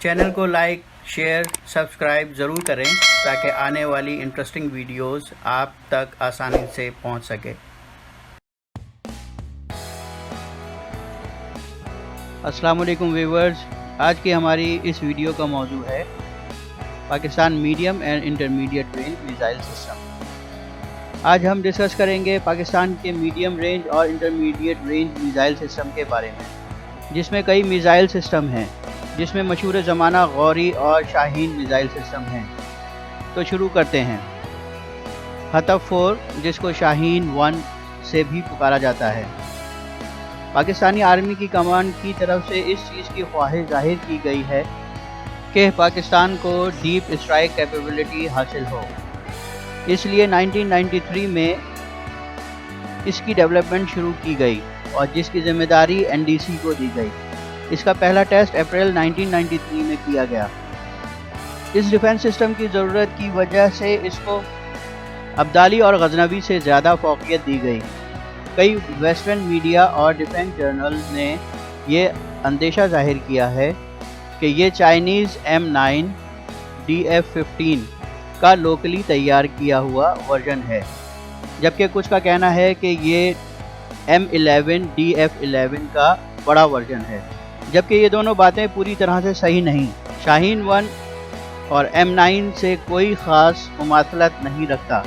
Channel کو like share subscribe ضرور کریں تاکہ آنے والی انٹرسٹنگ ویڈیوز آپ تک آسانی سے پہنچ سکے۔ السلام علیکم ویورز، آج کی ہماری اس ویڈیو کا موضوع ہے Pakistan medium and intermediate range missile system. آج ہم ڈسکس کریں گے پاکستان کے میڈیم رینج اور انٹرمیڈیٹ رینج میزائل سسٹم کے بارے میں، جس میں کئی میزائل سسٹم ہیں، جس میں مشہور زمانہ غوری اور شاہین میزائل سسٹم ہیں۔ تو شروع کرتے ہیں۔ خطب 4 جس کو شاہین 1 سے بھی پکارا جاتا ہے۔ پاکستانی آرمی کی کمانڈ کی طرف سے اس چیز کی خواہش ظاہر کی گئی ہے کہ پاکستان کو ڈیپ اسٹرائک کیپیبلٹی حاصل ہو، اس لیے 1993 میں اس کی ڈیولپمنٹ شروع کی گئی اور جس کی ذمہ داری NDC کو دی گئی۔ اس کا پہلا ٹیسٹ اپریل 1993 میں کیا گیا۔ اس ڈیفنس سسٹم کی ضرورت کی وجہ سے اس کو ابدالی اور غزنوی سے زیادہ فوقیت دی گئی۔ کئی ویسٹرن میڈیا اور ڈیفنس جرنل نے یہ اندیشہ ظاہر کیا ہے کہ یہ چائنیز M9 DF-15 کا لوکلی تیار کیا ہوا ورژن ہے، جبکہ کچھ کا کہنا ہے کہ یہ M11 DF-11 کا بڑا ورژن ہے، جبکہ یہ دونوں باتیں پوری طرح سے صحیح نہیں۔ شاہین 1 اور M9 سے کوئی خاص مماثلت نہیں رکھتا،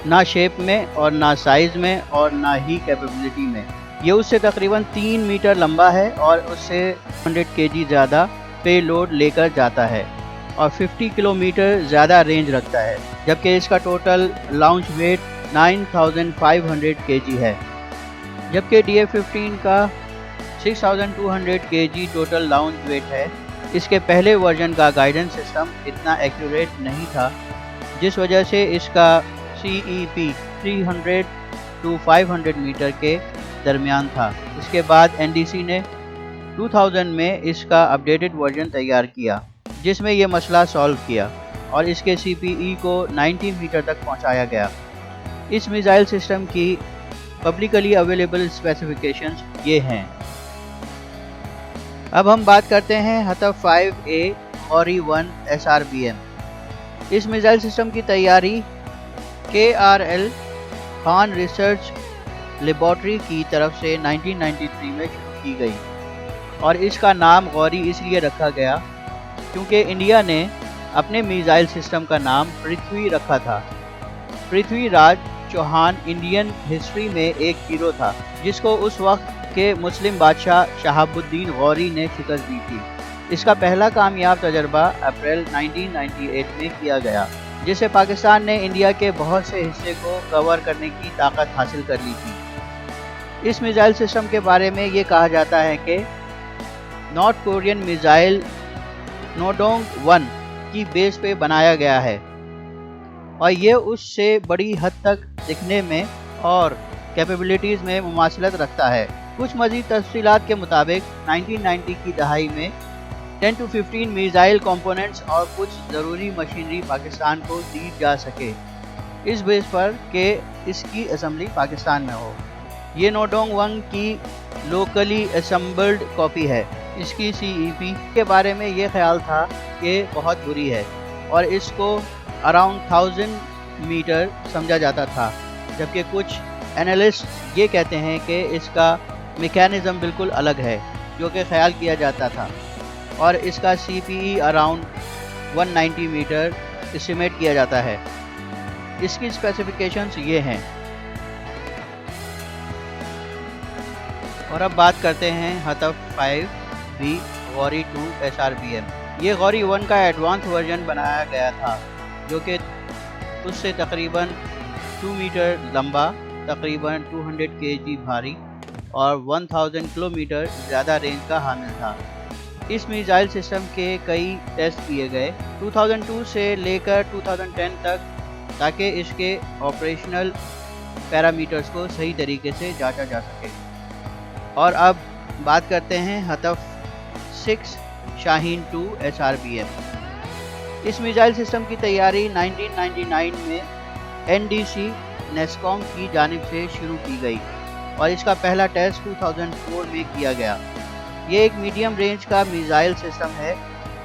نہ شیپ میں اور نہ سائز میں اور نہ ہی کیپیبلٹی میں۔ یہ اس سے تقریباً 3 میٹر لمبا ہے اور اس سے 100 kg زیادہ پے لوڈ لے کر جاتا ہے اور 50 کلومیٹر زیادہ رینج رکھتا ہے، جبکہ اس کا ٹوٹل لانچ ویٹ 9500 kg ہے، جبکہ DF-15 کا 6200 kg ٹوٹل لانچ ویٹ ہے۔ اس کے پہلے ورژن کا گائیڈنس سسٹم اتنا ایکوریٹ نہیں تھا، جس وجہ سے اس کا CEP 300 to 500 میٹر کے درمیان تھا۔ اس کے بعد NDC نے 2000 میں اس کا اپڈیٹڈ ورژن تیار کیا، جس میں یہ مسئلہ سالو کیا اور اس کے CPE کو 90 میٹر تک پہنچایا گیا۔ اس میزائل سسٹم کی پبلکلی اویلیبل اسپیسیفیکیشنز یہ ہیں۔ اب ہم بات کرتے ہیں حطب 5A غوری 1 SRBM۔ اس میزائل سسٹم کی تیاری KRL خان ریسرچ لیبارٹری کی طرف سے 1993 میں شروع کی گئی اور اس کا نام غوری اس لیے رکھا گیا کیونکہ انڈیا نے اپنے میزائل سسٹم کا نام پرتھوی رکھا تھا۔ پرتھوی راج چوہان انڈین ہسٹری میں ایک ہیرو تھا جس کو اس وقت کے مسلم بادشاہ شہاب الدین غوری نے شکست دی تھی۔ اس کا پہلا کامیاب تجربہ اپریل 1998 میں کیا گیا، جس سے پاکستان نے انڈیا کے بہت سے حصے کو کور کرنے کی طاقت حاصل کر لی تھی۔ اس میزائل سسٹم کے بارے میں یہ کہا جاتا ہے کہ نارتھ کورین میزائل نوڈونگ 1 کی بیس پہ بنایا گیا ہے اور یہ اس سے بڑی حد تک دکھنے میں اور کیپیبلٹیز میں مماثلت رکھتا ہے۔ کچھ مزید تفصیلات کے مطابق 1990 کی دہائی میں 10 to 15 میزائل کمپوننٹس اور کچھ ضروری مشینری پاکستان کو دی جا سکے، اس بیس پر کہ اس کی اسمبلی پاکستان میں ہو۔ یہ نوڈونگ 1 کی لوکلی اسمبلڈ کاپی ہے۔ اس کی CEP کے بارے میں یہ خیال تھا کہ بہت بری ہے اور اس کو اراؤنڈ 1000 میٹر سمجھا جاتا تھا، جبکہ کچھ اینالسٹ یہ کہتے ہیں کہ اس کا میکینزم بالکل الگ ہے جو کہ خیال کیا جاتا تھا، اور اس کا CPE اراؤنڈ 190 میٹر اسٹیمیٹ کیا جاتا ہے۔ اس کی اسپیسیفیکیشنز یہ ہیں۔ اور اب بات کرتے ہیں حطب 5B غوری 2 SRBM۔ یہ غوری 1 کا ایڈوانس ورژن بنایا گیا تھا جو کہ اس سے تقریباً 2 میٹر لمبا، تقریباً 200 kg بھاری اور 1000 کلومیٹر زیادہ رینج کا حامل تھا۔ اس میزائل سسٹم کے کئی ٹیسٹ کیے گئے 2002 سے لے کر 2010 تک تاکہ اس کے آپریشنل پیرامیٹرز کو صحیح طریقے سے جانچا جا سکے۔ اور اب بات کرتے ہیں حطب 6 شاہین 2 SRBM۔ اس میزائل سسٹم کی تیاری 1999 میں NDC نیسکوم کی جانب سے شروع کی گئی اور اس کا پہلا ٹیسٹ 2004 میں کیا گیا۔ یہ ایک میڈیم رینج کا میزائل سسٹم ہے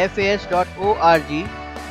FAS.org,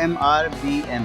MRBM।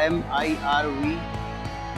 MIRV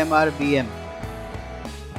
MRBM।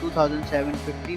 2750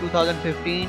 2015